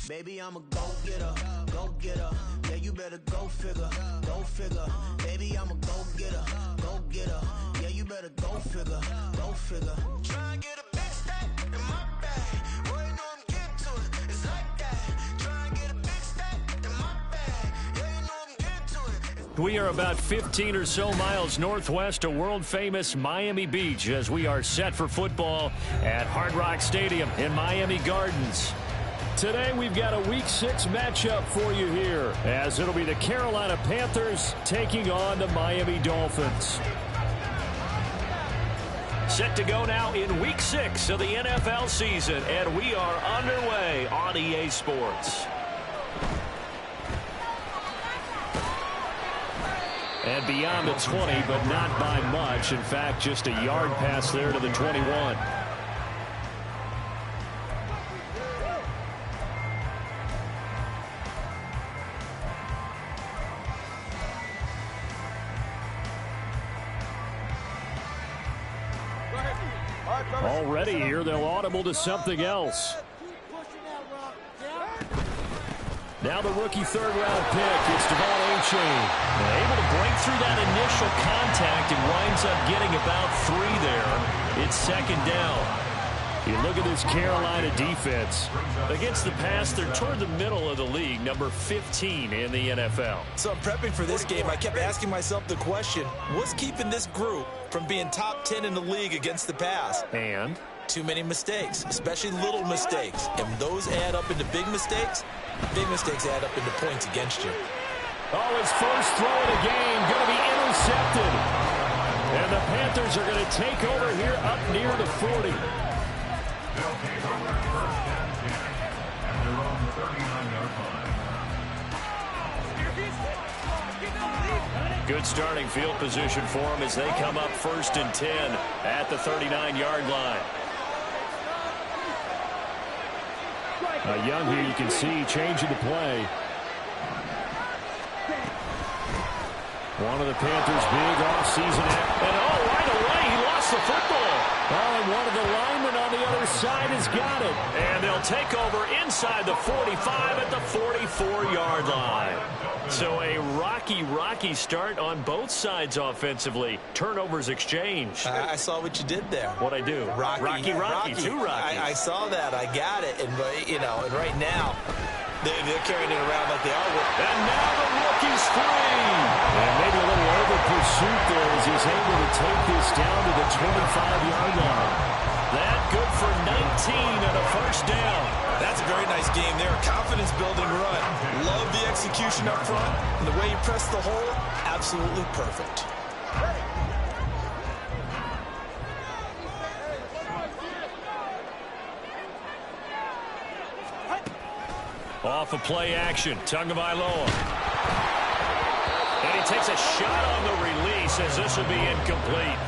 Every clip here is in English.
Baby, I'm a go-getter, go-getter. Yeah, you better go figure, go figure. Baby, I'm a go-getter, go-getter. Yeah, you better go figure, go figure. Try and get a big stack in my bag. Boy, you know I'm getting to it. It's like that. Try and get a big stack in my bag. Yeah, you know I'm getting to it. We are about 15 or so miles northwest of world-famous Miami Beach as we are set for football at Hard Rock Stadium in Miami Gardens. Today we've got a Week 6 matchup for you here, as it'll be the Carolina Panthers taking on the Miami Dolphins. Set to go now in Week 6 of the NFL season, and we are underway on EA Sports. And beyond the 20, but not by much. In fact, just a yard pass there to the 21. Already here, they'll audible to something else. Now the rookie third-round pick, it's Devon A-Chain. Able to break through that initial contact and winds up getting about 3 there. It's second down. You look at this Carolina defense. Against the pass, they're toward the middle of the league, number 15 in the NFL. So I'm prepping for this game. I kept asking myself the question, what's keeping this group from being top 10 in the league against the pass? And? Too many mistakes, especially little mistakes. And those add up into big mistakes. Big mistakes add up into points against you. Oh, his first throw of the game going to be intercepted. And the Panthers are going to take over here up near the 40. Good starting field position for them as they come up 1st and 10 at the 39-yard line. Young here, you can see changing the play. One of the Panthers' big offseason. And right away, he lost the football. Oh, and one of the linemen on the other side has got it. And they'll take over inside the 45 at the 44-yard line. So a rocky start on both sides offensively. Turnovers exchanged. I saw what you did there. What'd I do? Rocky. Too rocky. I saw that. I got it. And, and right now, they're carrying it around like they are. And now the rookie's free. And maybe a little over pursuit there as he's able to take this down to the 25-yard line. That good for 19 and a first down. That's a very nice game there. Confidence-building run. Love the execution up front. And the way you press the hole, absolutely perfect. Off of play action, Tagovailoa. And he takes a shot on the release as this will be incomplete.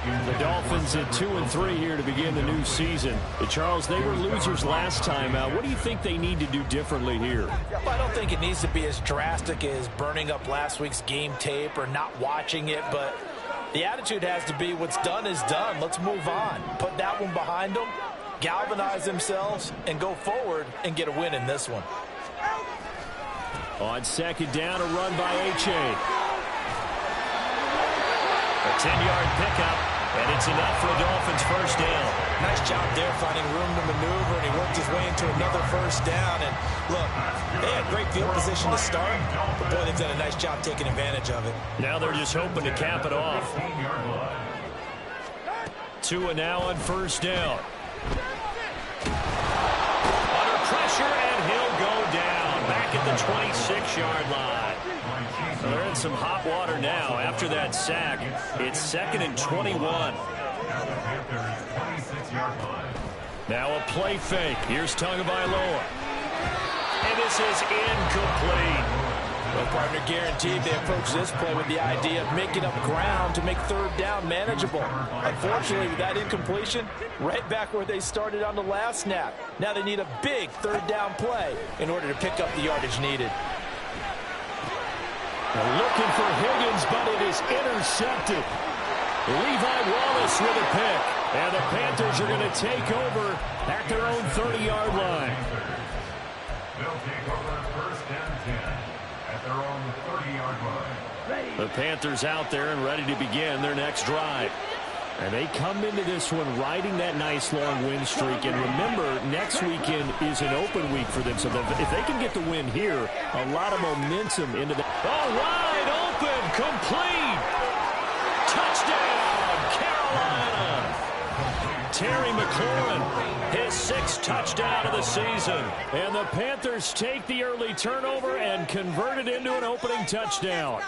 The Dolphins at 2-3 here to begin the new season. Charles, they were losers last time out. What do you think they need to do differently here? Well, I don't think it needs to be as drastic as burning up last week's game tape or not watching it, but the attitude has to be what's done is done. Let's move on. Put that one behind them, galvanize themselves, and go forward and get a win in this one. On second down, a run by A-Chain. A 10-yard pickup, and it's enough for a Dolphins first down. Nice job there finding room to maneuver, and he worked his way into another first down. And look, they had great field position to start, but boy, they've done a nice job taking advantage of it. Now they're just hoping to cap it off. Tua now on first down. Under pressure, and he'll go down back at the 26-yard line. They're in some hot water now after that sack. It's 2nd and 21. Now a play fake. Here's Tagovailoa. And this is incomplete. Well, partner, guaranteed they approach this play with the idea of making up ground to make third down manageable. Unfortunately, with that incompletion, right back where they started on the last snap. Now they need a big third down play in order to pick up the yardage needed. Looking for Higgins, but it is intercepted. Levi Wallace with a pick. And the Panthers are going to take over at their own 30-yard line. They'll take over first and 10 at their own 30-yard line. The Panthers out there and ready to begin their next drive. And they come into this one riding that nice long win streak. And remember, next weekend is an open week for them. So if they can get the win here, a lot of momentum into the... Oh, wide open, complete. Touchdown, Carolina. Terry McLaurin, his 6th touchdown of the season. And the Panthers take the early turnover and convert it into an opening touchdown.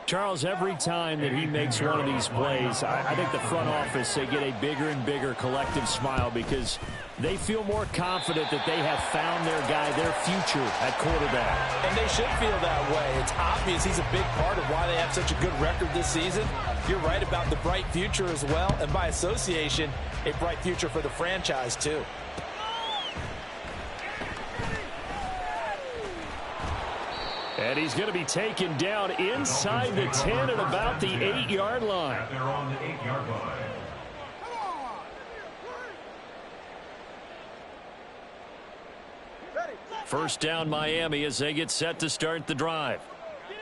Charles, every time that he makes one of these plays, I think the front office, they get a bigger and bigger collective smile because they feel more confident that they have found their guy, their future at quarterback. And they should feel that way. It's obvious he's a big part of why they have such a good record this season. You're right about the bright future as well, and by association, a bright future for the franchise too. And he's going to be taken down inside the 10 at about the 8-yard line. They're on the 8-yard line. First down Miami as they get set to start the drive.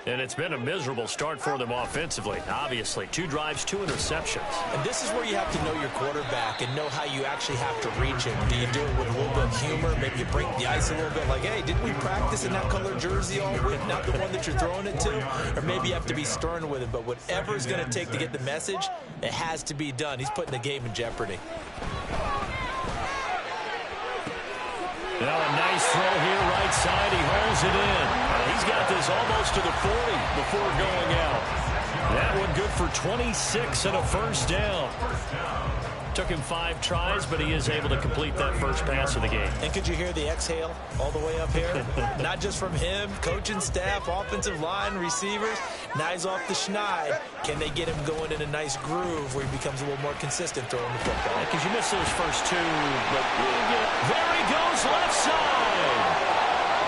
And it's been a miserable start for them offensively. Obviously, 2 drives, 2 interceptions. And this is where you have to know your quarterback and know how you actually have to reach him. Do you do it with a little bit of humor? Maybe you break the ice a little bit like, hey, didn't we practice in that color jersey all week? Not the one that you're throwing it to? Or maybe you have to be stern with him. But whatever it's going to take to get the message, it has to be done. He's putting the game in jeopardy. Now a nice throw here right side. He holds it in. He's got this almost to the 40 before going out. That one good for 26 and a first down. Took him 5 tries, but he is able to complete that first pass of the game. And could you hear the exhale all the way up here? Not just from him, coaching staff, offensive line, receivers. Now he's off the schneid. Can they get him going in a nice groove where he becomes a little more consistent throwing the football? Because you missed those first 2, but there he goes left side.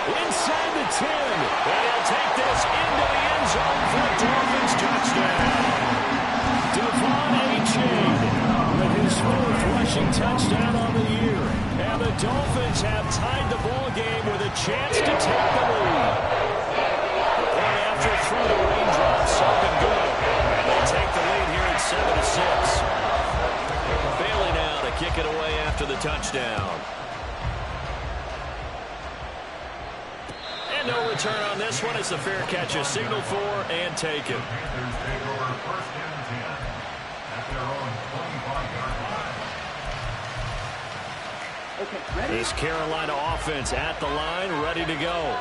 Inside the 10. And he'll take this into the end zone for a Dolphins touchdown. Devon A-Chain with his 4th rushing touchdown on the year. And the Dolphins have tied the ball game with a chance to take the lead. Right after through the raindrops, up and good. And they take the lead here at 7-6. Bailey now to kick it away after the touchdown. And no return on this one. It's a fair catch, a signal for and taken. Panthers take over first and 10 at their own 25-yard line. This Carolina offense at the line, ready to go.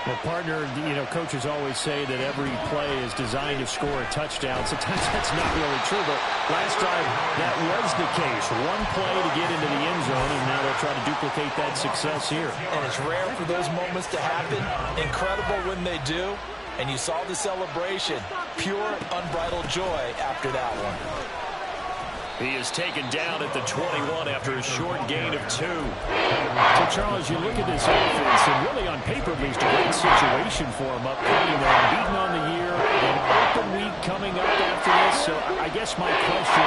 Well, partner, you know, coaches always say that every play is designed to score a touchdown. Sometimes that's not really true, but last drive, that was the case. One play to get into the end zone, and now they'll try to duplicate that success here. And it's rare for those moments to happen. Incredible when they do. And you saw the celebration. Pure, unbridled joy after that one. He is taken down at the 21 after a short gain of 2. So, Charles, you look at this offense, and really on paper, at least, a great situation for him up coming. They're unbeaten on the year, an open week coming up after this. So, I guess my question,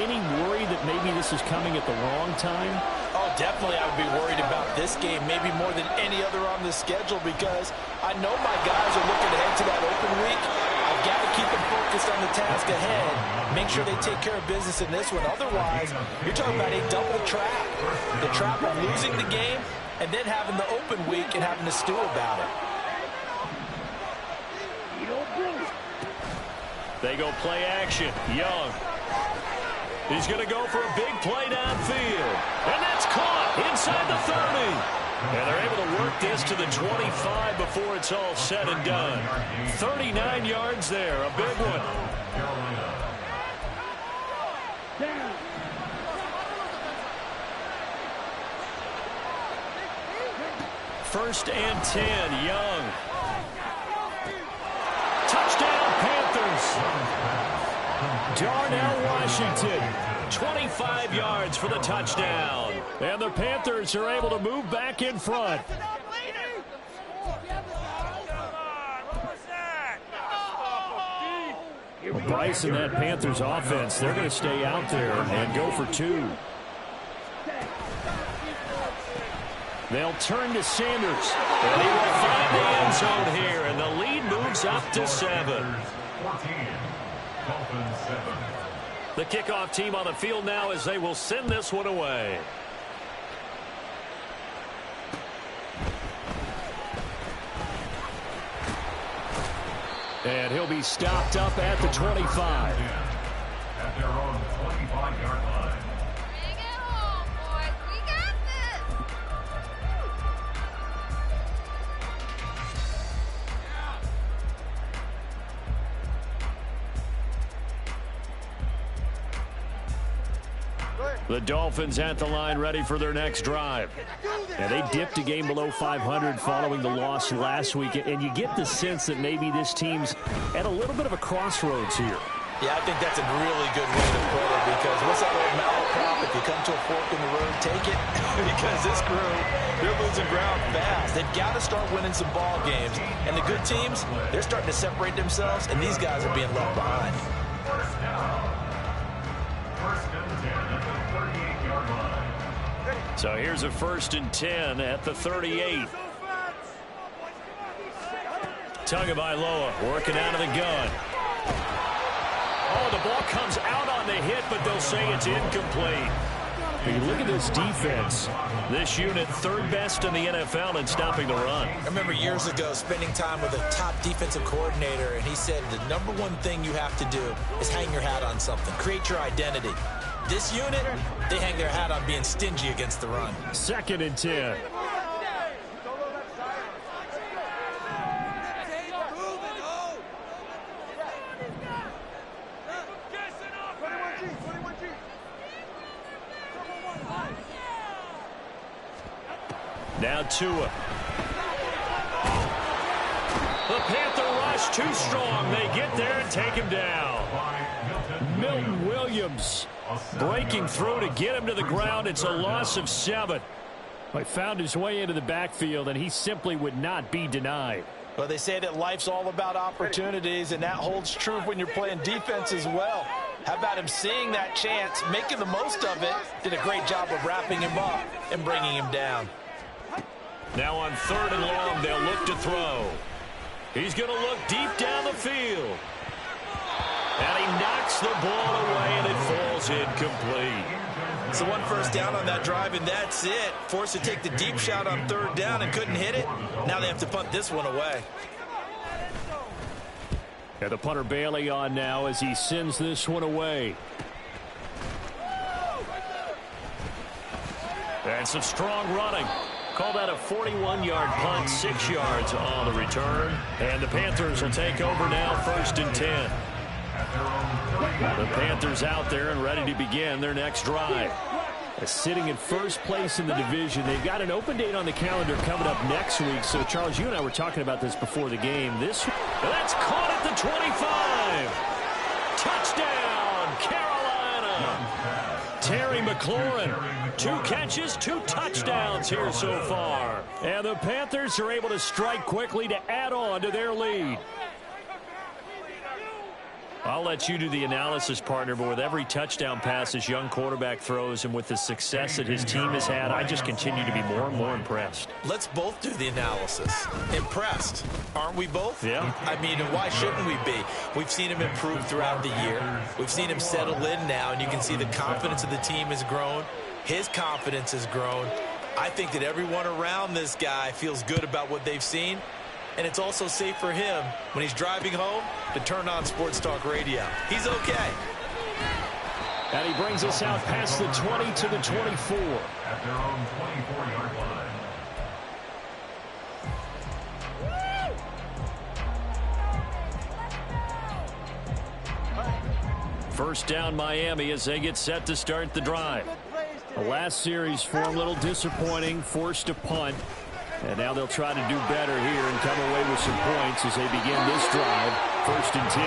any worry that maybe this is coming at the wrong time? Oh, definitely I would be worried about this game, maybe more than any other on the schedule, because I know my guys are looking ahead to that open week. I've got to keep them focused on the task ahead, make sure they take care of business in this one. Otherwise, you're talking about a double trap. The trap of losing the game and then having the open week and having to stew about it. They go play action. Young. He's going to go for a big play downfield. And that's caught inside the 30. And they're able to work this to the 25 before it's all said and done. 39 yards there, a big one. First and 10, Young. Touchdown, Panthers. Darnell Washington, 25 yards for the touchdown. And the Panthers are able to move back in front. Well, Bryce and that Panthers offense, they're going to stay out there and go for 2. They'll turn to Sanders. And he will find the end zone here, and the lead moves up to 7. 14, Dolphins 7. The kickoff team on the field now as they will send this one away. And he'll be stopped up at the 25. At their own 25-yard line. Bring it home, boys. We got this. The Dolphins at the line ready for their next drive. And they dipped a game below 500 following the loss last week. And you get the sense that maybe this team's at a little bit of a crossroads here. Yeah, I think that's a really good way to put it, because what's that old malaprop? If you come to a fork in the road, take it. Because this crew, they're losing ground fast. They've got to start winning some ball games. And the good teams, they're starting to separate themselves, and these guys are being left behind. First down. First and 10 at the 38-yard line. So here's a 1st and 10 at the 38. Tagovailoa working out of the gun. Oh, the ball comes out on the hit, but they'll say it's incomplete. You look at this defense. This unit, 3rd best in the NFL in stopping the run. I remember years ago spending time with a top defensive coordinator, and he said the #1 thing you have to do is hang your hat on something. Create your identity. This unit, they hang their hat on being stingy against the run. 2nd and 10. Now Tua. The Panther rush too strong. They get there and take him down. Milton Williams breaking through to get him to the ground. It's a loss of 7. He found his way into the backfield, and he simply would not be denied. Well, they say that life's all about opportunities, and that holds true when you're playing defense as well. How about him seeing that chance, making the most of it, did a great job of wrapping him up and bringing him down. Now on 3rd and long, they'll look to throw. He's going to look deep down the field. And he knocks the ball away, and it falls incomplete. So 1 first down on that drive, and that's it. Forced to take the deep shot on 3rd down and couldn't hit it. Now they have to punt this one away. And the punter Bailey on now as he sends this one away. And some strong running. Call that a 41-yard punt, 6 yards on the return. And the Panthers will take over now, 1st and 10. The Panthers out there and ready to begin their next drive. Sitting in 1st place in the division. They've got an open date on the calendar coming up next week. So, Charles, you and I were talking about this before the game. That's caught at the 25. Touchdown, Carolina. Terry McLaurin, 2 catches, 2 touchdowns here so far. And the Panthers are able to strike quickly to add on to their lead. I'll let you do the analysis, partner, but with every touchdown pass this young quarterback throws and with the success that his team has had, I just continue to be more and more impressed. Let's both do the analysis. Impressed. Aren't we both? Yeah. I mean, why shouldn't we be? We've seen him improve throughout the year. We've seen him settle in now, and you can see the confidence of the team has grown. His confidence has grown. I think that everyone around this guy feels good about what they've seen. And it's also safe for him when he's driving home to turn on Sports Talk Radio. He's okay. And he brings us out past the 20 to the 24. At their own 24-yard line. First down Miami as they get set to start the drive. The last series for a little disappointing, forced to punt. And now they'll try to do better here and come away with some points as they begin this drive. 1st and 10.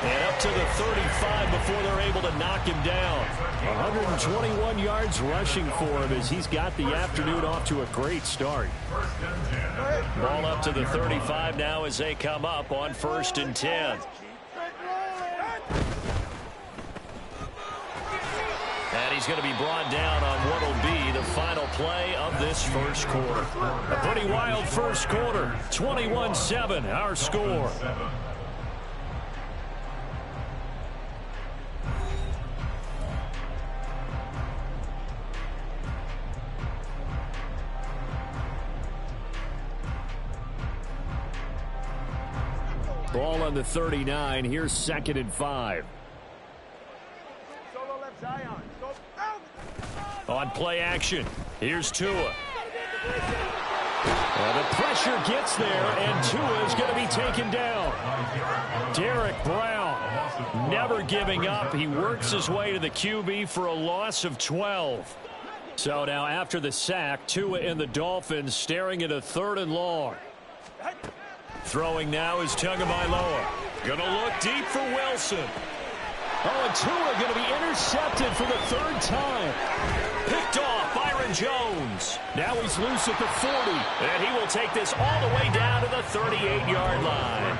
And up to the 35 before they're able to knock him down. 121 yards rushing for him as he's got the afternoon off to a great start. Ball up to the 35 now as they come up on 1st and 10. And he's going to be brought down on what will be the final play of this first quarter. A pretty wild first quarter. 21-7, our score. Ball on the 39. Here's 2nd and 5. On play action, here's Tua. And the pressure gets there, and Tua is going to be taken down. Derek Brown never giving up. He works his way to the QB for a loss of 12. So now after the sack, Tua and the Dolphins staring at a 3rd and long. Throwing now is Tagovailoa. Going to look deep for Wilson. Oh, and Tua going to be intercepted for the 3rd time. Picked off Byron Jones. Now he's loose at the 40. And he will take this all the way down to the 38-yard line.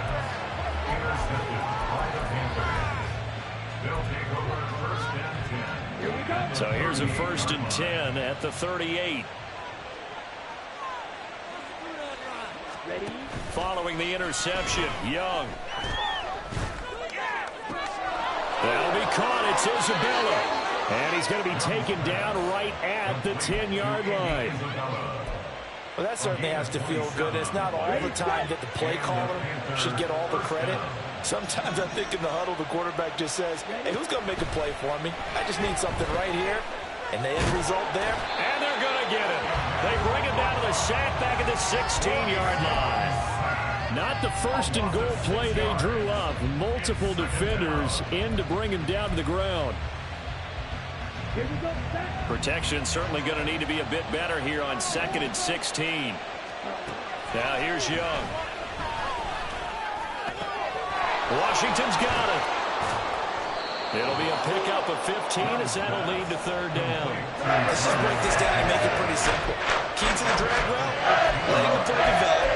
So here's a 1st and 10 at the 38. Ready? Following the interception, Young. That'll be caught. It's Isabella. And he's going to be taken down right at the 10-yard line. Well, that certainly has to feel good. It's not all the time that the play caller should get all the credit. Sometimes I think in the huddle, the quarterback just says, hey, who's going to make a play for me? I just need something right here. And the end result there. And they're going to get it. They bring him down to the sack back at the 16-yard line. Not the 1st and goal play they drew up. Multiple defenders in to bring him down to the ground. Protection certainly going to need to be a bit better here on 2nd and 16. Now here's Young. Washington's got it. It'll be a pickup of 15 as that'll lead to 3rd down. Let's just break this down and make it pretty simple. Key to the drag route, letting the play develop,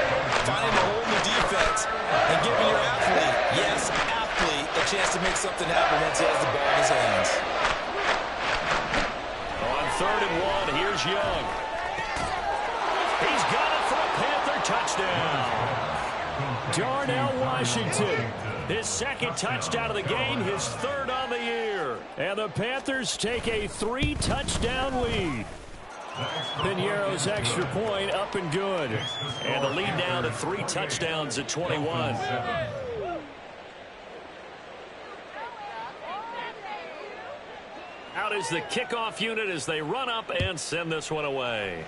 finding a hole in the defense, and giving your athlete, yes, athlete, a chance to make something happen once he has the ball in his hands. On 3rd and 1, here's Young. He's got it for a Panther touchdown. Darnell Washington, his 2nd touchdown of the game, his 3rd on the year. And the Panthers take a 3-touchdown lead. Piñeiro's extra point up and good. And the lead down to 3 touchdowns at 21. Out is the kickoff unit as they run up and send this one away.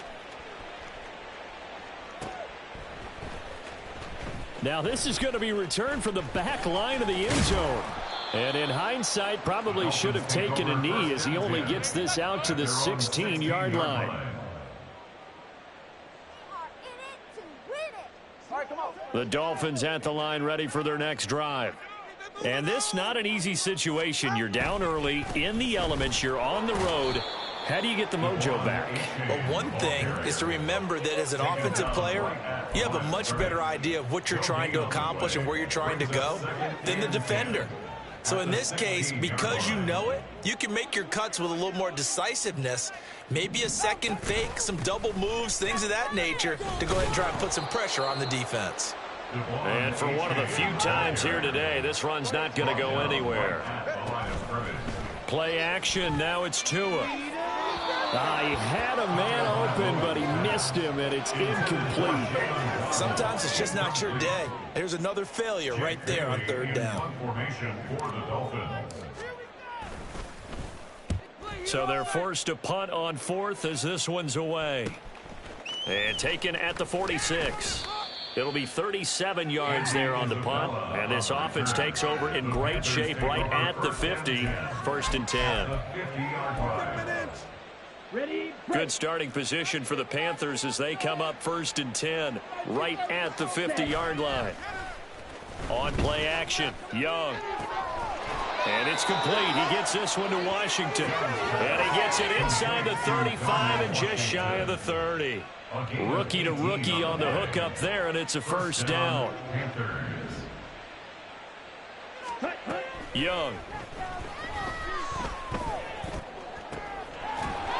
Now this is going to be returned from the back line of the end zone. And in hindsight, probably should have taken a knee as he only gets this out to the 16-yard line. The Dolphins at the line ready for their next drive. And this not an easy situation. You're down early, in the elements, you're on the road. How do you get the mojo back? Well, one thing is to remember that as an offensive player, you have a much better idea of what you're trying to accomplish and where you're trying to go than the defender. So in this case, because you know it, you can make your cuts with a little more decisiveness, maybe a second fake, some double moves, things of that nature, to go ahead and try and put some pressure on the defense. And for one of the few times here today, this run's not going to go anywhere. Play action, now it's Tua. He had a man open, but he missed him, and it's incomplete. Sometimes it's just not your day. There's another failure right there on 3rd down. So they're forced to punt on 4th as this one's away. And taken at the 46. It'll be 37 yards there on the punt, and this offense takes over in great shape right at the 50, 1st and 10. Good starting position for the Panthers as they come up 1st and 10, right at the 50-yard line. On play action, Young. And it's complete. He gets this one to Washington. And he gets it inside the 35 and just shy of the 30. Rookie to rookie on the hook up there, and it's a 1st down.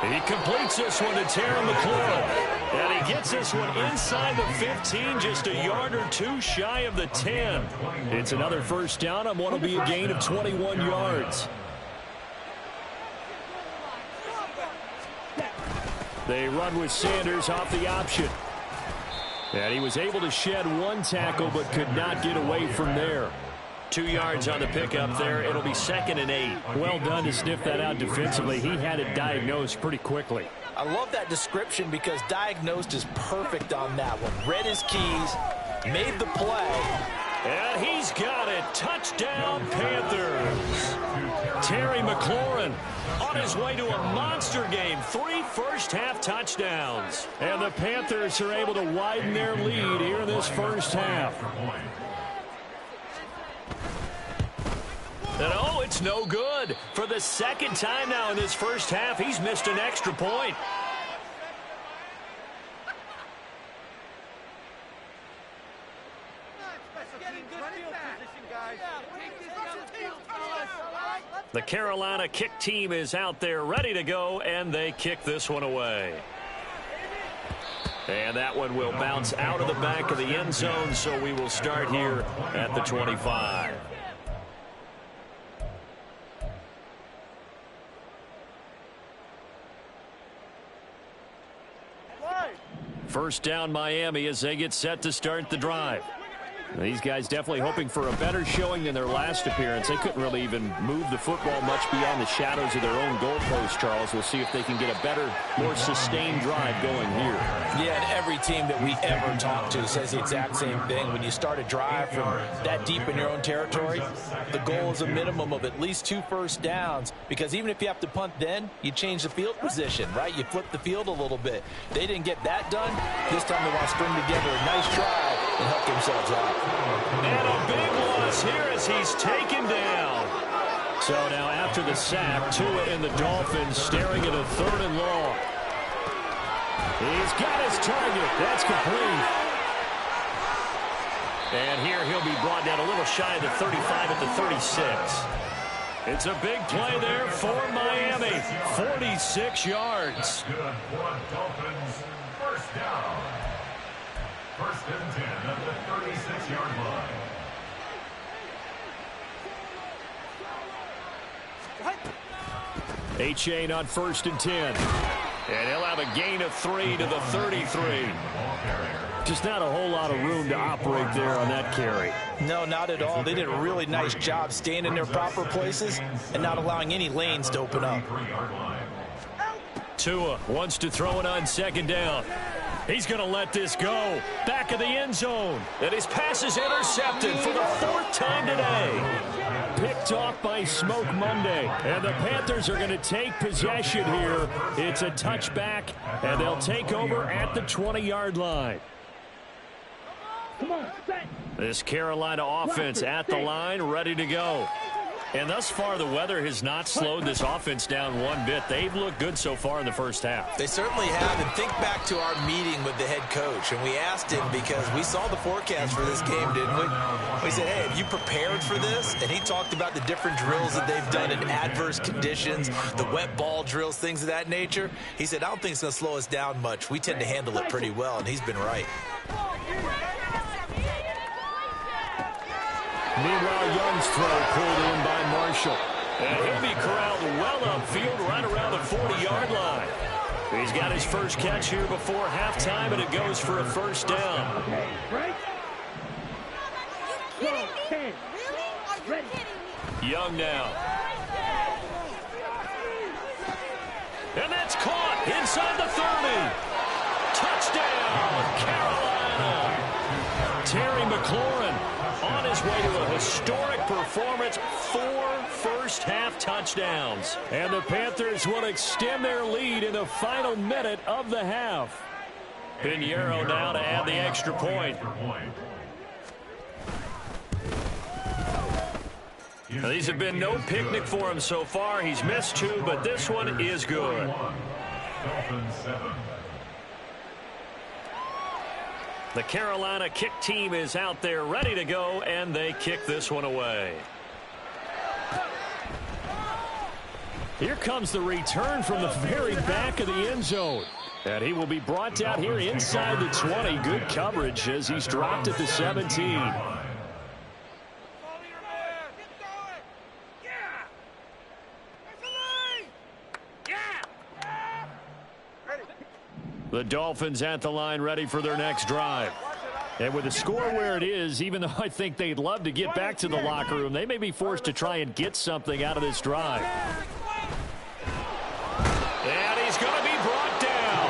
He completes this one to Terry McLaurin. And he gets this one inside the 15, just a yard or two shy of the 10. It's another first down on what will be a gain of 21 yards. They run with Sanders off the option. And he was able to shed one tackle but could not get away from there. 2 yards on the pickup there. It'll be 2nd and 8. Well done to sniff that out defensively. He had it diagnosed pretty quickly. I love that description because diagnosed is perfect on that one. Read his keys, made the play. And he's got it. Touchdown, Panthers. Terry McLaurin on his way to a monster game. 3 first-half touchdowns. And the Panthers are able to widen their lead here in this first half. And oh, it's no good. For the second time now in this first half, he's missed an extra point. The Carolina kick team is out there ready to go, and they kick this one away. And that one will bounce out of the back of the end zone, so we will start here at the 25. First down, Miami, as they get set to start the drive. These guys definitely hoping for a better showing than their last appearance. They couldn't really even move the football much beyond the shadows of their own goalpost, Charles. We'll see if they can get a better, more sustained drive going here. Yeah, and every team that we ever talk to says the exact same thing. When you start a drive from that deep in your own territory, the goal is a minimum of at least 2 first downs, because even if you have to punt then, you change the field position, right? You flip the field a little bit. They didn't get that done. This time they want to string together a nice drive and help themselves out. And a big loss here as he's taken down. So now after the sack, Tua and the Dolphins staring at a 3rd and long. He's got his target. That's complete. And here he'll be brought down a little shy of the 35 at the 36. It's a big play there for Miami. 46 yards. Good for Dolphins. First down. 1st and 10 at the 36-yard line. Achane on 1st and 10. And he'll have a gain of 3 to the 33. Just not a whole lot of room to operate there on that carry. No, not at all. They did a really nice job staying in their proper places and not allowing any lanes to open up. Tua wants to throw it on 2nd down. He's going to let this go. Back of the end zone. And his pass is intercepted for the 4th time today. Picked off by Smoke Monday. And the Panthers are going to take possession here. It's a touchback, and they'll take over at the 20-yard line. This Carolina offense at the line, ready to go. And thus far, the weather has not slowed this offense down one bit. They've looked good so far in the first half. They certainly have. And think back to our meeting with the head coach. And we asked him, because we saw the forecast for this game, didn't we? We said, hey, have you prepared for this? And he talked about the different drills that they've done in adverse conditions, the wet ball drills, things of that nature. He said, I don't think it's going to slow us down much. We tend to handle it pretty well, and he's been right. Meanwhile, Young's throw pulled in by Marshall. And he'll be corralled well upfield right around the 40-yard line. He's got his first catch here before halftime, and it goes for a first down. Okay, right? Are you kidding me? Really? Are you kidding me? Young now. And that's caught inside the 30. Touchdown, Carolina. Terry McLaurin on his way to a historic performance, 4 first-half touchdowns. And the Panthers will extend their lead in the final minute of the half. Pinheiro now to add the extra point. Now, these have been no picnic for him so far. He's missed 2, but this one is good. Dolphins 7. The Carolina kick team is out there ready to go, and they kick this one away. Here comes the return from the very back of the end zone. And he will be brought down here inside the 20. Good coverage as he's dropped at the 17. The Dolphins at the line ready for their next drive. And with the score where it is, even though I think they'd love to get back to the locker room, they may be forced to try and get something out of this drive. And he's going to be brought down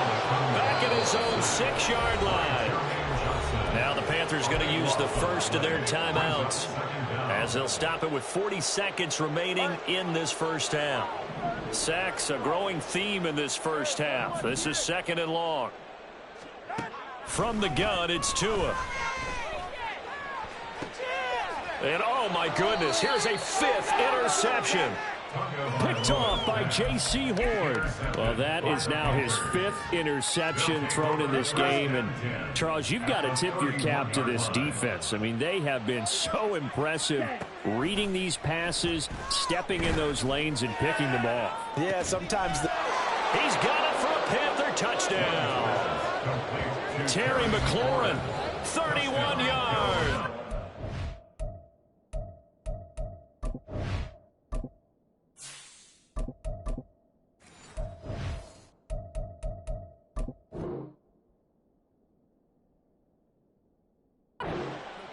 back at his own 6-yard line. Now the Panthers going to use the first of their timeouts as they'll stop it with 40 seconds remaining in this first half. Sacks, a growing theme in this first half. This is 2nd and long. From the gun, it's Tua. And oh my goodness, here's a 5th interception. Picked off by J.C. Horn. Well, that is now his 5th interception thrown in this game. And, Charles, you've got to tip your cap to this defense. I mean, they have been so impressive reading these passes, stepping in those lanes, and picking them off. Yeah, sometimes. He's got it for a Panther touchdown. Terry McLaurin, 31 yards.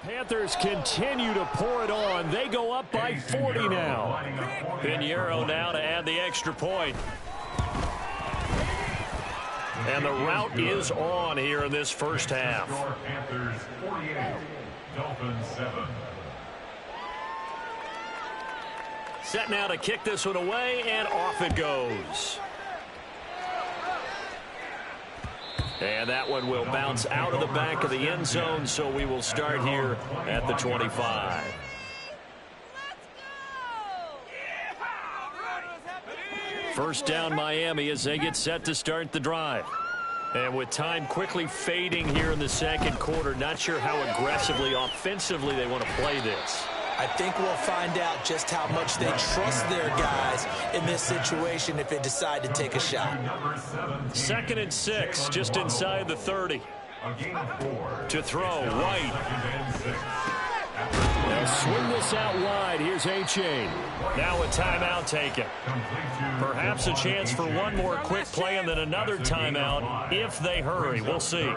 Panthers continue to pour it on. They go up by 40 now. Pinheiro now to add the extra point. And the route is on here in this first half. Panthers 48, Dolphins 7. Set now to kick this one away, and off it goes. And that one will bounce out of the back of the end zone, so we will start here at the 25. First down Miami as they get set to start the drive. And with time quickly fading here in the second quarter, not sure how aggressively, offensively they want to play this. I think we'll find out just how much they trust their guys in this situation if they decide to take a shot. 2nd and 6, just inside the 30. To throw, White. They'll swing this out wide. Here's A-Chain. Now a timeout taken. Perhaps a chance for one more quick play and then another timeout if they hurry. We'll see.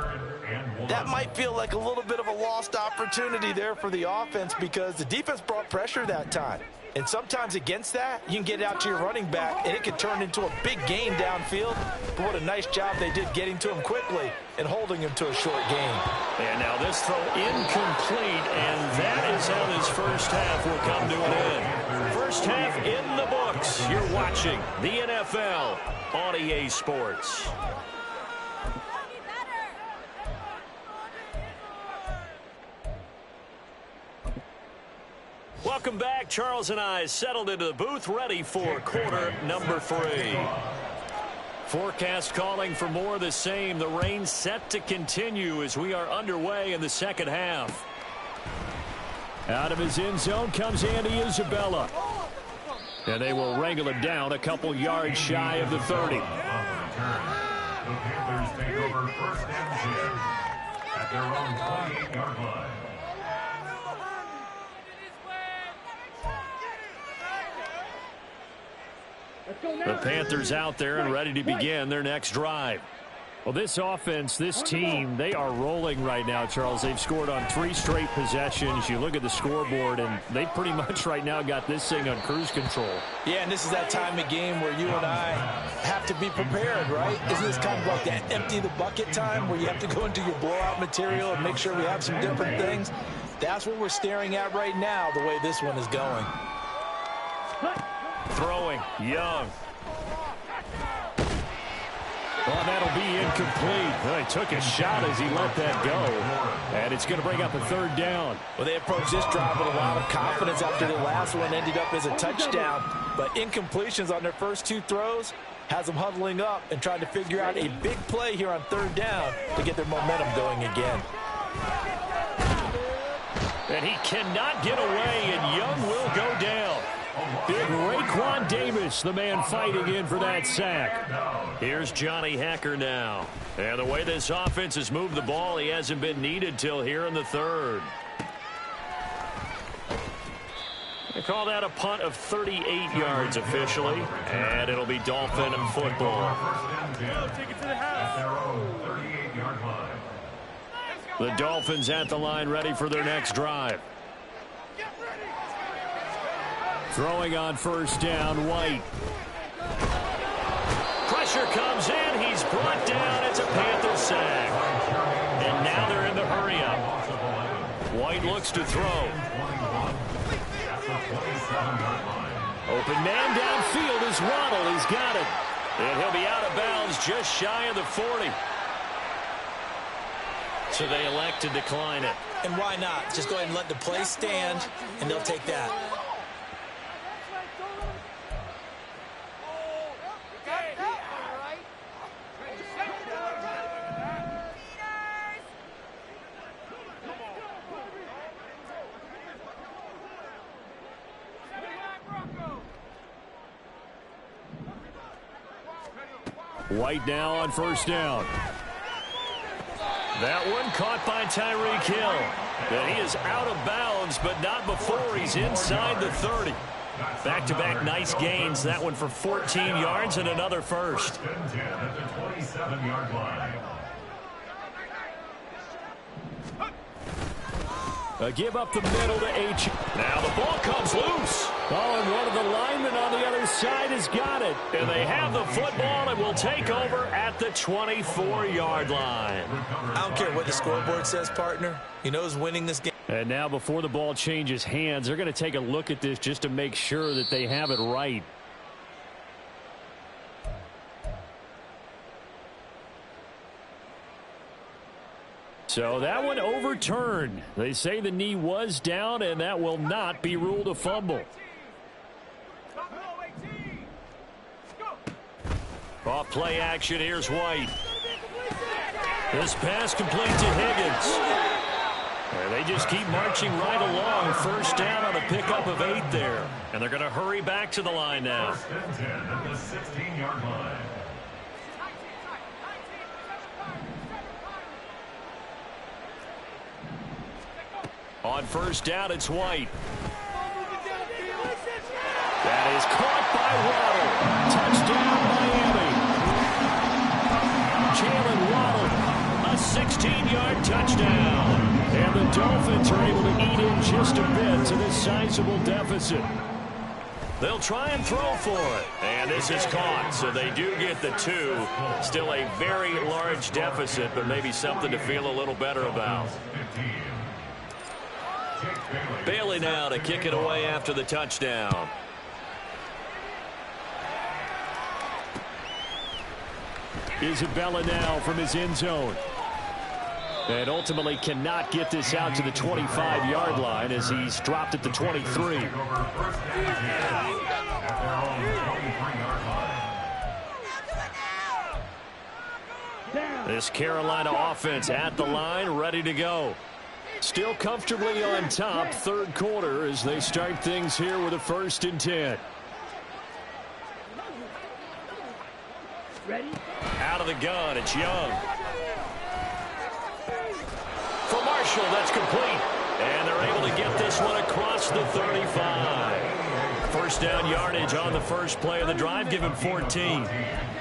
That might feel like a little bit of a lost opportunity there for the offense because the defense brought pressure that time. And sometimes against that, you can get it out to your running back, and it can turn into a big gain downfield. But what a nice job they did getting to him quickly and holding him to a short gain. And now this throw incomplete, and that is how this first half will come to an end. First half in the books. You're watching the NFL on EA Sports. Welcome back. Charles and I settled into the booth, ready for quarter number 3. Forecast calling for more of the same. The rain set to continue as we are underway in the second half. Out of his end zone comes Andy Isabella. And they will wrangle him down a couple yards shy of the 30. The Panthers take over 1st and 10 at their own 28-yard line. The Panthers out there and ready to begin their next drive. Well, this offense, this team, they are rolling right now, Charles. They've scored on 3 straight possessions. You look at the scoreboard, and they pretty much right now got this thing on cruise control. Yeah, and this is that time of game where you and I have to be prepared, right? Isn't this kind of like that empty the bucket time where you have to go into your blowout material and make sure we have some different things? That's what we're staring at right now, the way this one is going. Throwing, Young. Well, that'll be incomplete. Well, he took a shot as he let that go. And it's going to bring up a 3rd down. Well, they approached this drive with a lot of confidence after the last one ended up as a touchdown. But incompletions on their first 2 throws has them huddling up and trying to figure out a big play here on 3rd down to get their momentum going again. And he cannot get away, and Young will go down. Big rake Raquan Davis, the man fighting in for that sack. Here's Johnny Hacker now. And the way this offense has moved the ball, he hasn't been needed till here in the third. They call that a punt of 38 yards officially, and it'll be Dolphin football. The Dolphins at the line, ready for their next drive. Throwing on first down, White. Pressure comes in. He's brought down. It's a Panther sack. And now they're in the hurry-up. White looks to throw. Open man downfield is Waddle. He's got it. And he'll be out of bounds just shy of the 40. So they elect to decline it. And why not? Just go ahead and let the play stand, and they'll take that. White now on first down. That one caught by Tyreek Hill. And he is out of bounds, but not before he's inside the 30. Back-to-back nice gains. That one for 14 yards and another first. A give up the middle to H. Now the ball comes loose. Oh, and one of the linemen on the other side has got it. And they have the football and will take over at the 24-yard line. I don't care what the scoreboard says, partner. He knows winning this game. And now before the ball changes hands, they're going to take a look at this just to make sure that they have it right. So that one overturned. They say the knee was down, and that will not be ruled a fumble. Off play action, here's White. This pass complete to Higgins. And they just keep marching right along. First down on a pickup of 8 there. And they're going to hurry back to the line now. First and 10 at the 16-yard line. On first down, it's White. That is caught by Waddle. Touchdown, Miami. Jalen Waddle, a 16-yard touchdown. And the Dolphins are able to eat in just a bit to this sizable deficit. They'll try and throw for it. And this is caught, so they do get the 2. Still a very large deficit, but maybe something to feel a little better about. Bailey now to kick it away after the touchdown. Isabella now from his end zone. And ultimately cannot get this out to the 25-yard line as he's dropped at the 23. This Carolina offense at the line, ready to go. Still comfortably on top, third quarter, as they start things here with a 1st and 10. Ready? Out of the gun, it's Young. For Marshall, that's complete. And they're able to get this one across the 35. First down yardage on the first play of the drive, give him 14.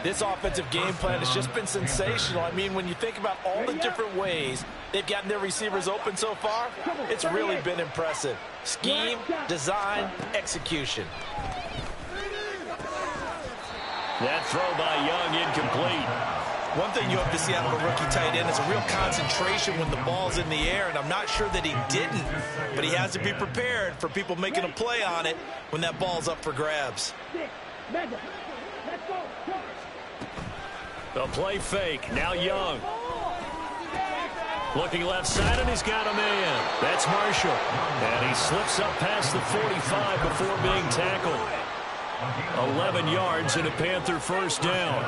This offensive game plan has just been sensational. I mean, when you think about all the different ways they've gotten their receivers open so far, it's really been impressive. Scheme, design, execution. That throw by Young incomplete. One thing you hope to see out of a rookie tight end is a real concentration when the ball's in the air, and I'm not sure that he didn't, but he has to be prepared for people making a play on it when that ball's up for grabs. The play fake, now Young. Looking left side, and he's got a man. That's Marshall. And he slips up past the 45 before being tackled. 11 yards and a Panther first down.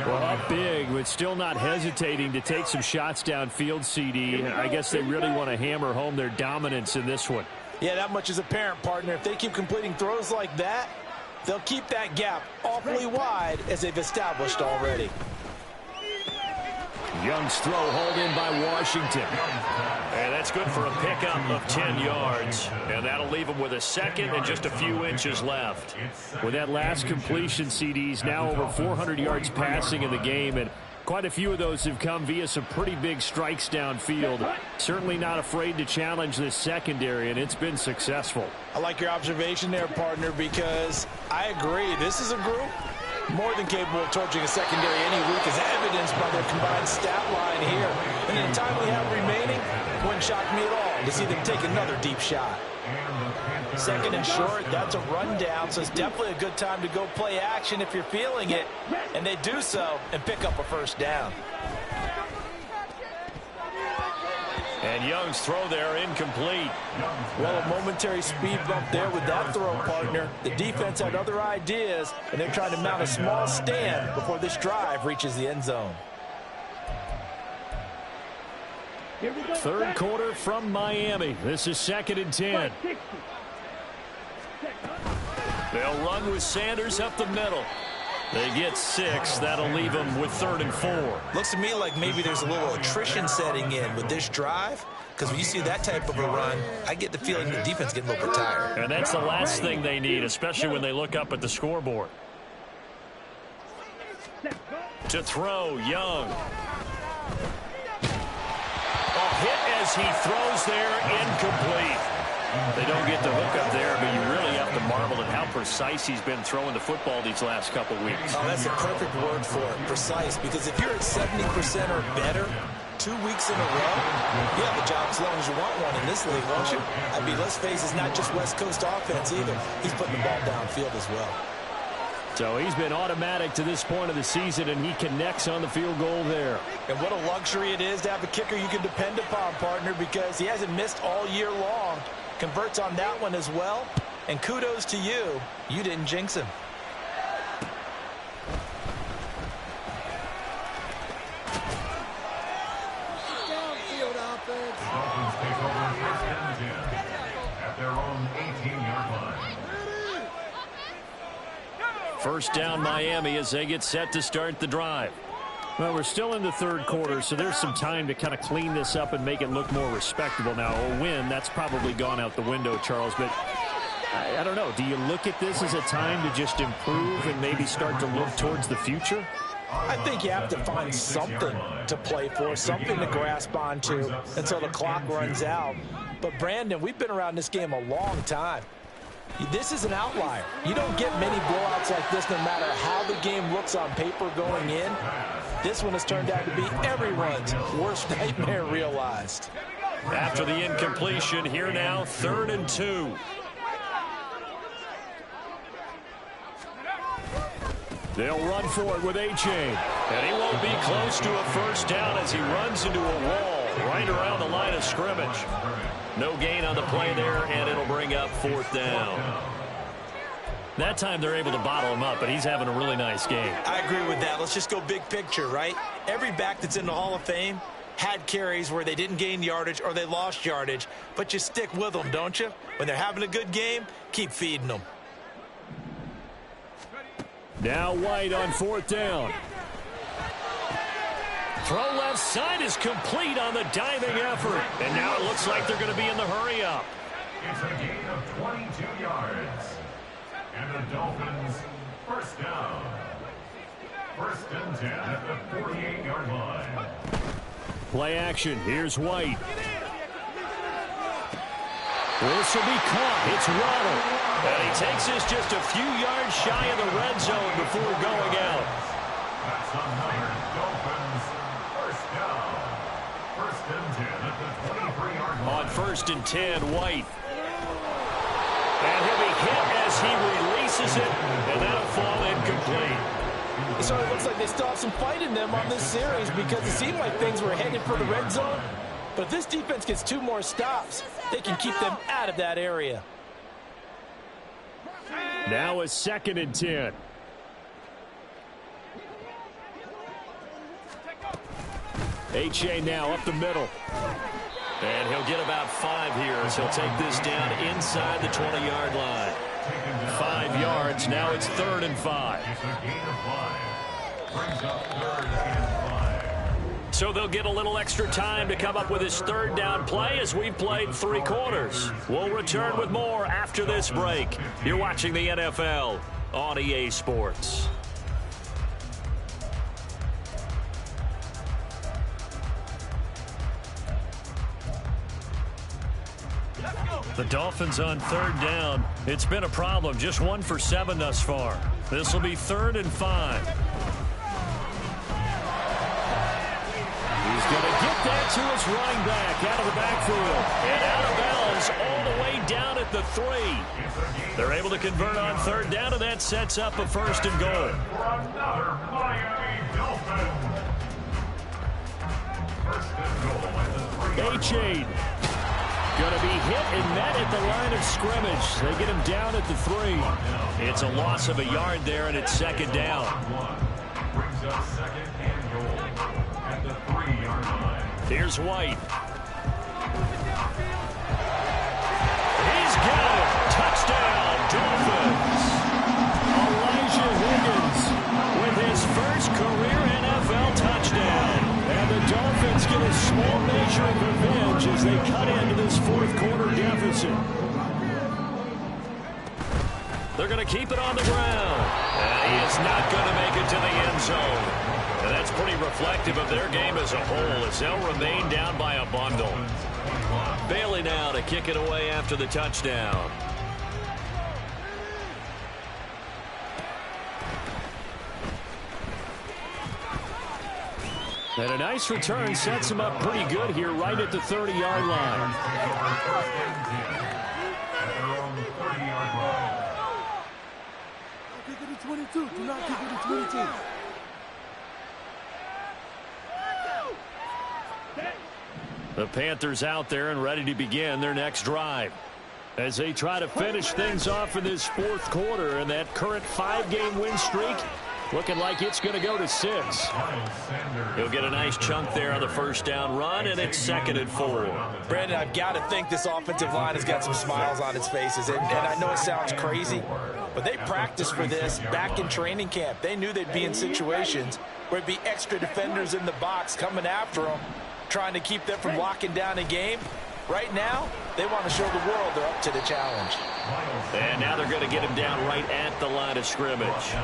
Well, up big, but still not hesitating to take some shots downfield, CD. I guess they really want to hammer home their dominance in this one. Yeah, that much is apparent, partner. If they keep completing throws like that, They'll keep that gap awfully wide as they've established already. Young's throw hauled in by Washington. And that's good for a pickup of 10 yards. And that'll leave him with a second and just a few inches left. With that last completion, CD's now over 400 yards passing in the game. And quite a few of those have come via some pretty big strikes downfield. Certainly not afraid to challenge this secondary, and it's been successful. I like your observation there, partner, because I agree. This is a group more than capable of torching a secondary any week, as evidenced by their combined stat line here. And in the time we have remaining, wouldn't shock me at all to see them take another deep shot. Second and short, that's a rundown, so it's definitely a good time to go play action if you're feeling it. And they do so and pick up a first down. And Young's throw there incomplete. Well, a momentary speed bump there with that throw, partner. The defense had other ideas, and they're trying to mount a small stand before this drive reaches the end zone. Third quarter from Miami. This is 2nd and 10. They'll run with Sanders up the middle. They get 6. That'll leave them with 3rd and 4. Looks to me like maybe there's a little attrition setting in with this drive, because when you see that type of a run, I get the feeling the defense getting a little bit tired. And that's the last thing they need, especially when they look up at the scoreboard. To throw, Young. A hit as he throws there, incomplete. They don't get the hook up there, but you really have to marvel at how precise he's been throwing the football these last couple weeks. Oh, that's the perfect word for it, precise, because if you're at 70% or better 2 weeks in a row, you have a job as long as you want one in this league, won't you? I mean, let's face it, it's not just West Coast offense either. He's putting the ball downfield as well. So he's been automatic to this point of the season, and he connects on the field goal there. And what a luxury it is to have a kicker you can depend upon, partner, because he hasn't missed all year long. Converts on that one as well. And kudos to you. You didn't jinx him. The Dolphins take over 1st and 10 at their own 18-yard line. First down, Miami, as they get set to start the drive. Well, we're still in the third quarter, so there's some time to kind of clean this up and make it look more respectable. Now, a win, that's probably gone out the window, Charles, but I don't know. Do you look at this as a time to just improve and maybe start to look towards the future? I think you have to find something to play for, something to grasp onto until the clock runs out. But, Brandon, we've been around this game a long time. This is an outlier. You don't get many blowouts like this no matter how the game looks on paper going in. This one has turned out to be everyone's worst nightmare realized. After the incompletion, here now, 3rd and 2. They'll run for it with A-Chain. And he won't be close to a first down as he runs into a wall right around the line of scrimmage. No gain on the play there, and it'll bring up 4th down. That time they're able to bottle him up, but he's having a really nice game. I agree with that. Let's just go big picture, right? Every back that's in the Hall of Fame had carries where they didn't gain yardage or they lost yardage, but you stick with them, don't you? When they're having a good game, keep feeding them. Now White on 4th down. Throw left side is complete on the diving effort. And now it looks like they're going to be in the hurry up. It's a gain of 22 yards. And the Dolphins, first down. 1st and 10 at the 48-yard line. Play action. Here's White. This will be caught. It's Waddle. And he takes this just a few yards shy of the red zone before going out. That's another Dolphins first down. 1st and 10 at the 23-yard line. On 1st and 10, White. And he'll be hit as he releases it, and that'll fall incomplete. It sort of looks like they still have some fight in them on this series because it seemed like things were headed for the red zone. But if this defense gets 2 more stops, they can keep them out of that area. Now a 2nd and 10. H.A. now up the middle. And he'll get about 5 here as he'll take this down inside the 20-yard line. 5 yards. Now it's 3rd and 5. It's a gain of 5. Brings up 3rd and 5. So they'll get a little extra time to come up with his 3rd down play as we've played 3 quarters. We'll return with more after this break. You're watching the NFL on EA Sports. The Dolphins on 3rd down. It's been a problem. Just 1 for 7 thus far. This will be 3rd and 5. He's going to get that to his running back out of the backfield. And out of bounds all the way down at the 3. They're able to convert on 3rd down, and that sets up a 1st and goal. For another Miami Dolphin. 1st and goal at the 3. H8. Going to be hit and met at the line of scrimmage. They get him down at the 3. It's a loss of a yard there, and it's 2nd down. Brings up 2nd and goal at the 3-yard line. Here's White. He's got it. Touchdown, Dolphins. Elijah Higgins with his first career NFL touchdown. And the Dolphins get a small measure of revenge as they cut into this 4th quarter deficit. They're going to keep it on the ground. And he is not going to make it to the end zone. And that's pretty reflective of their game as a whole as they'll remain down by a bundle. Bailey now to kick it away after the touchdown. And a nice return sets him up pretty good here right at the 30-yard line. Kick it to 22. Do not kick it to 22. The Panthers out there and ready to begin their next drive as they try to finish things off in this 4th quarter, and that current 5-game win streak looking like it's going to go to 6. He'll get a nice chunk there on the 1st down run, and it's 2nd and 4. Brandon, I've got to think this offensive line has got some smiles on its faces. And I know it sounds crazy, but they practiced for this back in training camp. They knew they'd be in situations where it'd be extra defenders in the box coming after them, trying to keep them from locking down a game. Right now, they want to show the world they're up to the challenge. And now they're going to get him down right at the line of scrimmage.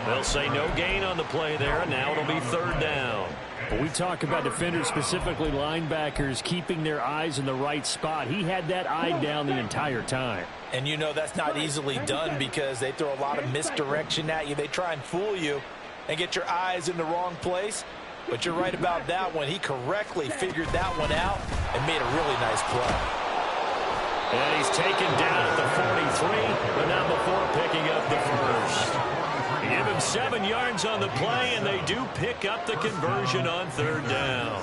They'll say no gain on the play there, and now it'll be 3rd down. But we talk about defenders, specifically linebackers, keeping their eyes in the right spot. He had that eye down the entire time. And you know that's not easily done because they throw a lot of misdirection at you. They try and fool you and get your eyes in the wrong place. But you're right about that one. He correctly figured that one out and made a really nice play. And he's taken down at the 43, but not before picking up the 1st. Give him 7 yards on the play, and they do pick up the conversion on 3rd down.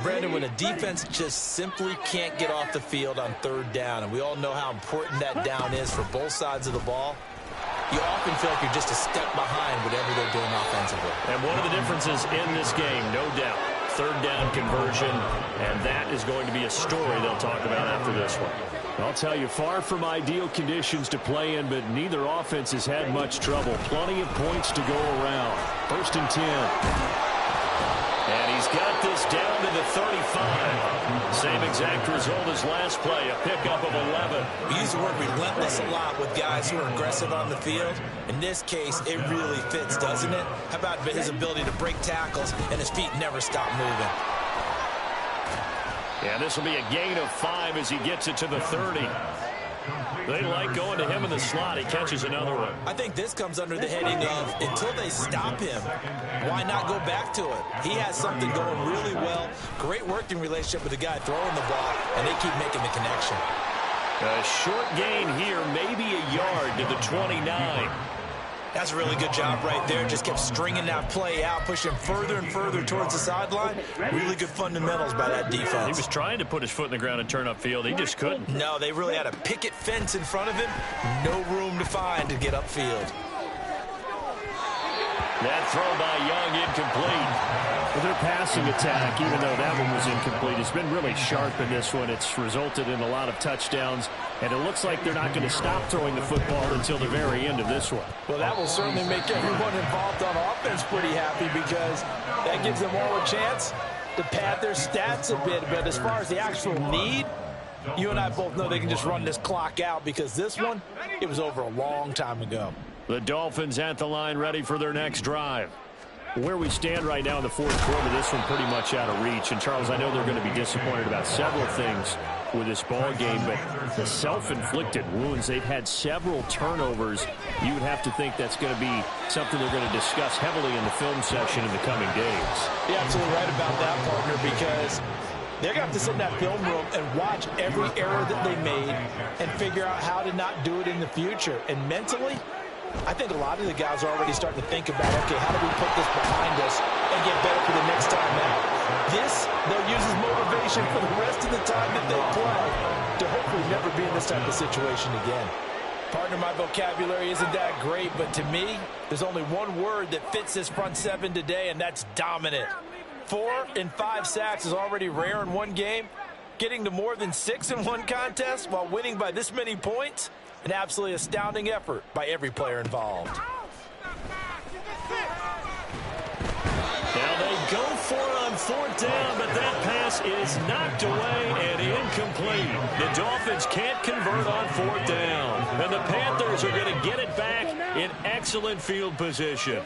Brandon, when a defense just simply can't get off the field on 3rd down, and we all know how important that down is for both sides of the ball, you often feel like you're just a step behind whatever they're doing offensively. And one of the differences in this game, no doubt, 3rd down conversion, and that is going to be a story they'll talk about after this one. I'll tell you, far from ideal conditions to play in, but neither offense has had much trouble. Plenty of points to go around. 1st and 10. And he's got this down to the 35. Same exact result as last play, a pickup of 11. We use the word relentless a lot with guys who are aggressive on the field. In this case, it really fits, doesn't it? How about his ability to break tackles and his feet never stop moving? Yeah, this will be a gain of 5 as he gets it to the 30. They like going to him in the slot. He catches another one. I think this comes under the heading of until they stop him, why not go back to it? He has something going really well. Great working relationship with the guy throwing the ball, and they keep making the connection. A short gain here, maybe a yard to the 29. That's a really good job right there. Just kept stringing that play out, pushing further and further towards the sideline. Really good fundamentals by that defense. He was trying to put his foot in the ground and turn upfield. He just couldn't. No, they really had a picket fence in front of him. No room to find to get upfield. That throw by Young incomplete. Well, their passing attack, even though that one was incomplete, has been really sharp in this one. It's resulted in a lot of touchdowns, and it looks like they're not going to stop throwing the football until the very end of this one. Well, that will certainly make everyone involved on offense pretty happy because that gives them all a chance to pad their stats a bit. But as far as the actual need, you and I both know they can just run this clock out because this one, it was over a long time ago. The Dolphins at the line ready for their next drive. Where we stand right now in the fourth quarter, this one pretty much out of reach. And, Charles, I know they're going to be disappointed about several things with this ball game, but the self-inflicted wounds, they've had several turnovers. You would have to think that's going to be something they're going to discuss heavily in the film session in the coming days. You're absolutely right about that, partner, because they're going to have to sit in that film room and watch every error that they made and figure out how to not do it in the future. And mentally, I think a lot of the guys are already starting to think about, okay, how do we put this behind us and get better for the next time out? This, they'll use as motivation for the rest of the time that they play to hopefully never be in this type of situation again. Partner, my vocabulary isn't that great, but to me, there's only one word that fits this front seven today, and that's dominant. 4 and 5 sacks is already rare in one game. Getting to more than 6 in one contest while winning by this many points, an absolutely astounding effort by every player involved. Now they go for it on fourth down, but that pass is knocked away and incomplete. The Dolphins can't convert on fourth down, and the Panthers are going to get it back in excellent field position.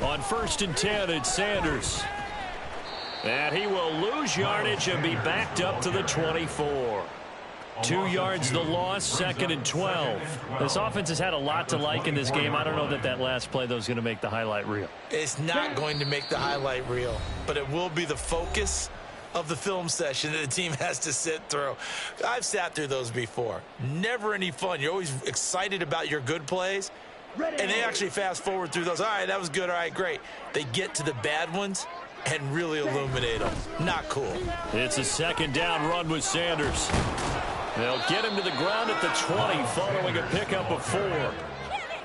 On 1st and 10, it's Sanders. And he will lose yardage and be backed up to the 24. 2 yards the loss, 2nd and 12. This offense has had a lot to like in this game. I don't know that that last play, though, is going to make the highlight reel. It's not going to make the highlight reel, but it will be the focus of the film session that the team has to sit through. I've sat through those before. Never any fun. You're always excited about your good plays, and they actually fast forward through those. All right, that was good. All right, great. They get to the bad ones and really illuminate them. Not cool. It's a 2nd down run with Sanders. They'll get him to the ground at the 20 following a pickup of 4.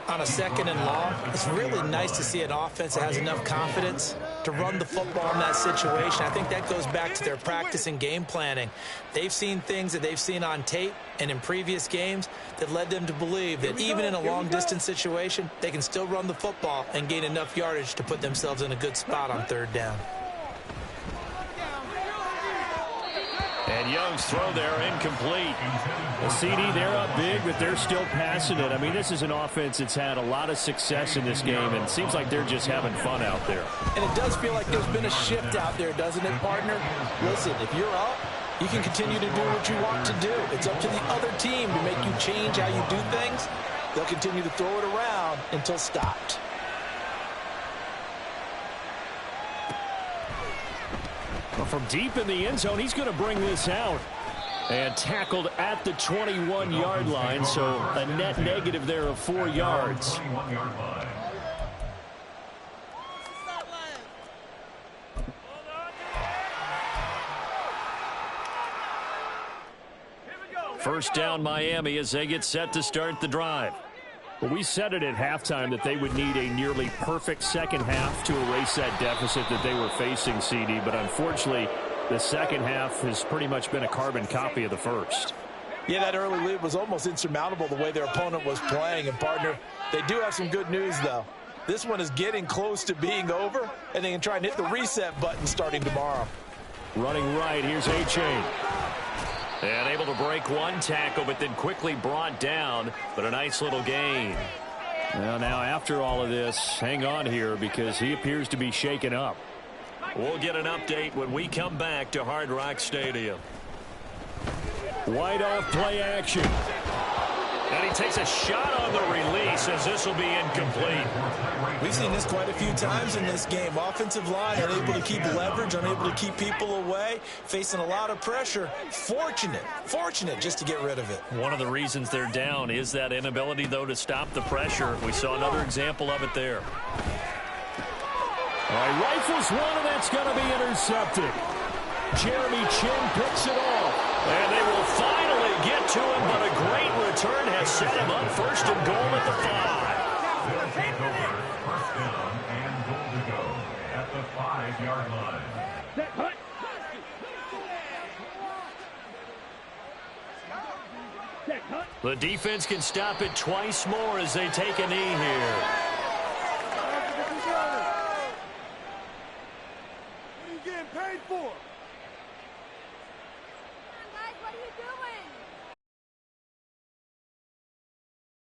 On a 2nd and long, it's really nice to see an offense that has enough confidence to run the football in that situation. I think that goes back to their practice and game planning. They've seen things that they've seen on tape and in previous games that led them to believe that even in a long-distance situation, they can still run the football and gain enough yardage to put themselves in a good spot on 3rd down. And Young's throw there incomplete. The CD, they're up big, but they're still passing it. I mean, this is an offense that's had a lot of success in this game, and it seems like they're just having fun out there. And it does feel like there's been a shift out there, doesn't it, partner? Listen, if you're up, you can continue to do what you want to do. It's up to the other team to make you change how you do things. They'll continue to throw it around until stopped. From deep in the end zone, he's going to bring this out. And tackled at the 21-yard line, so a net negative there of 4 yards. First down, Miami, as they get set to start the drive. Well, we said it at halftime that they would need a nearly perfect second half to erase that deficit that they were facing, CD. But unfortunately, the second half has pretty much been a carbon copy of the first. Yeah, that early lead was almost insurmountable the way their opponent was playing. And, partner, they do have some good news, though. This one is getting close to being over, and they can try and hit the reset button starting tomorrow. Running right, here's A-Chain. And able to break one tackle, but then quickly brought down. But a nice little gain. Well, now after all of this, hang on here because he appears to be shaken up. We'll get an update when we come back to Hard Rock Stadium. Wide off play action. And he takes a shot on the release as this will be incomplete. We've seen this quite a few times in this game. Offensive line unable to keep leverage, unable to keep people away, facing a lot of pressure. Fortunate just to get rid of it. One of the reasons they're down is that inability, though, to stop the pressure. We saw another example of it there. All right, rifles one, and that's going to be intercepted. Jeremy Chin picks it off. And they will finally get to him, but a great return has set him up first and goal at the 5. They'll take over first down and goal to go at the 5-yard line. The defense can stop it twice more as they take a knee here. What are you getting paid for?